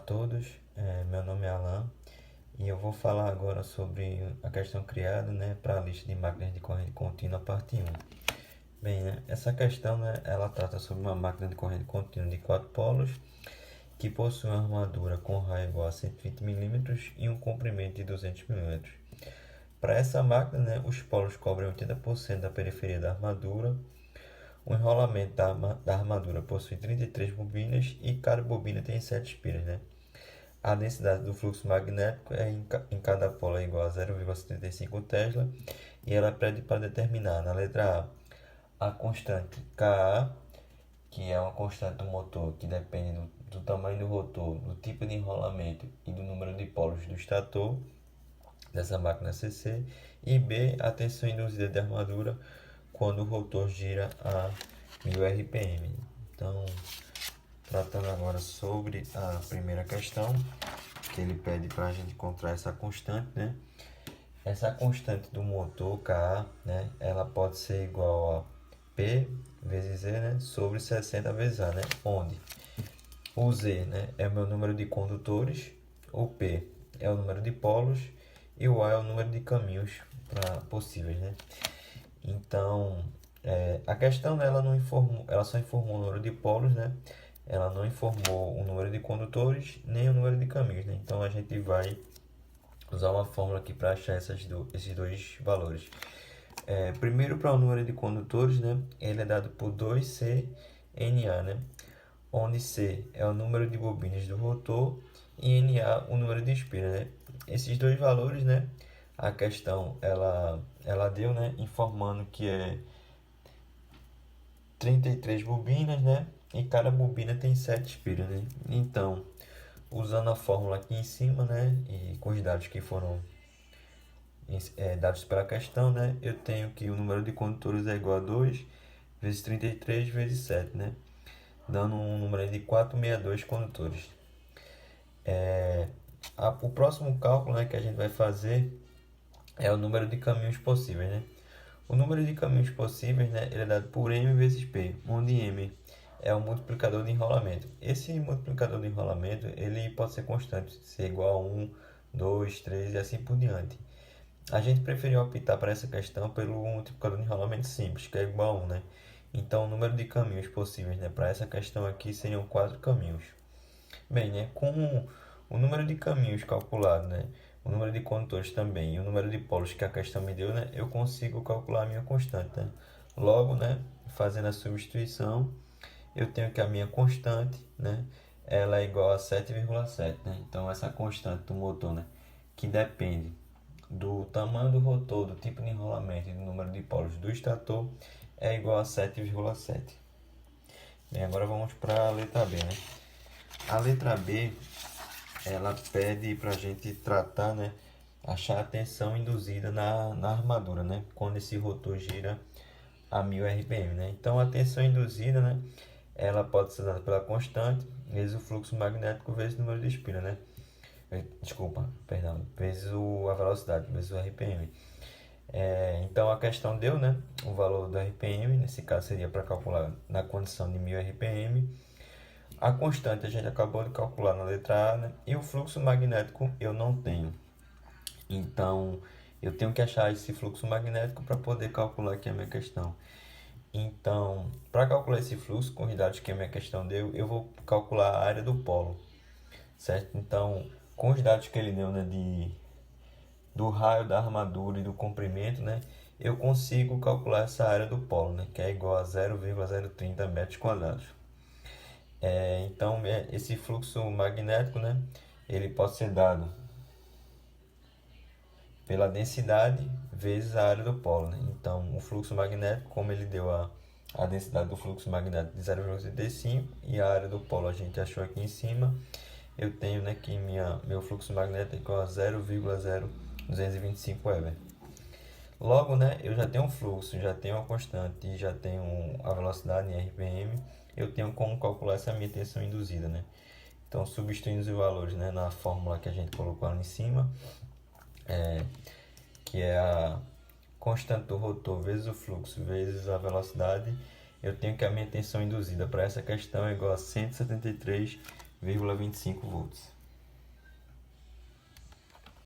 todos, meu nome é Alan e eu vou falar agora sobre a questão criada, para a lista de máquinas de corrente contínua, parte 1. Bem, essa questão, ela trata sobre uma máquina de corrente contínua de 4 polos que possui uma armadura com raio igual a 120 milímetros e um comprimento de 200 milímetros. Para essa máquina, os polos cobrem 80% da periferia da armadura. O enrolamento da armadura possui 33 bobinas e cada bobina tem 7 espiras. A densidade do fluxo magnético em cada polo é igual a 0,75 Tesla e ela pede para determinar, na letra A constante Ka, que é uma constante do motor que depende do tamanho do rotor, do tipo de enrolamento e do número de polos do estator dessa máquina CC, e B, a tensão induzida de armadura quando o rotor gira a 1000 RPM. Então, tratando agora sobre a primeira questão, que ele pede para a gente encontrar essa constante, Essa constante do motor Ka, ela pode ser igual a P vezes Z, sobre 60 vezes A, onde o Z, é o meu número de condutores, o P é o número de polos e o A é o número de caminhos possíveis, Então, a questão ela não informou, ela só informou o número de polos, Ela não informou o número de condutores nem o número de caminhos, Então a gente vai usar uma fórmula aqui para achar esses dois valores. Primeiro, para o número de condutores, ele é dado por 2CNA, onde C é o número de bobinas do rotor e NA o número de espiras, Esses dois valores, a questão ela deu, informando que é 33 bobinas, e cada bobina tem 7 espiras, Então, usando a fórmula aqui em cima, e com os dados que foram dados pela questão, eu tenho que o número de condutores é igual a 2 vezes 33 vezes 7, dando um número de 462 condutores. O próximo cálculo, que a gente vai fazer é o número de caminhos possíveis, O número de caminhos possíveis, ele é dado por M vezes P, onde M é o multiplicador de enrolamento. Esse multiplicador de enrolamento ele pode ser constante, ser igual a 1, 2, 3 e assim por diante. A gente preferiu optar para essa questão pelo multiplicador de enrolamento simples, que é igual a 1, Então, o número de caminhos possíveis, para essa questão aqui seriam 4 caminhos. Bem, com o número de caminhos calculado, o número de condutores também e o número de polos que a questão me deu, eu consigo calcular a minha constante. Logo, fazendo a substituição, eu tenho que a minha constante, ela é igual a 7,7, Então, essa constante do motor, que depende do tamanho do rotor, do tipo de enrolamento e do número de polos do estator, é igual a 7,7. Bem, agora vamos para a letra B, A letra B, ela pede para a gente tratar, achar a tensão induzida na armadura, quando esse rotor gira a 1000 RPM, Então, a tensão induzida, ela pode ser dada pela constante vezes o fluxo magnético vezes o número de espiras, vezes a velocidade, vezes o RPM. Então, a questão deu, o valor do RPM, nesse caso seria para calcular na condição de 1000 RPM. A constante a gente acabou de calcular na letra A, e o fluxo magnético eu não tenho. Então, eu tenho que achar esse fluxo magnético para poder calcular aqui a minha questão. Então, para calcular esse fluxo, com os dados que a minha questão deu, eu vou calcular a área do polo, certo? Então, com os dados que ele deu, do raio da armadura e do comprimento, eu consigo calcular essa área do polo, que é igual a 0,030 metros quadrados. Então, esse fluxo magnético, ele pode ser dado pela densidade vezes a área do polo. Então, o fluxo magnético, como ele deu a densidade do fluxo magnético de 0,85 e a área do polo a gente achou aqui em cima, eu tenho que meu fluxo magnético é igual a 0,0225 eV. Logo, eu já tenho um fluxo, já tenho a constante e já tenho a velocidade em RPM, eu tenho como calcular essa minha tensão induzida, Então, substituindo os valores, na fórmula que a gente colocou ali em cima, que é a constante do rotor vezes o fluxo vezes a velocidade, eu tenho que a minha tensão induzida para essa questão é igual a 173,5 0,25 volts.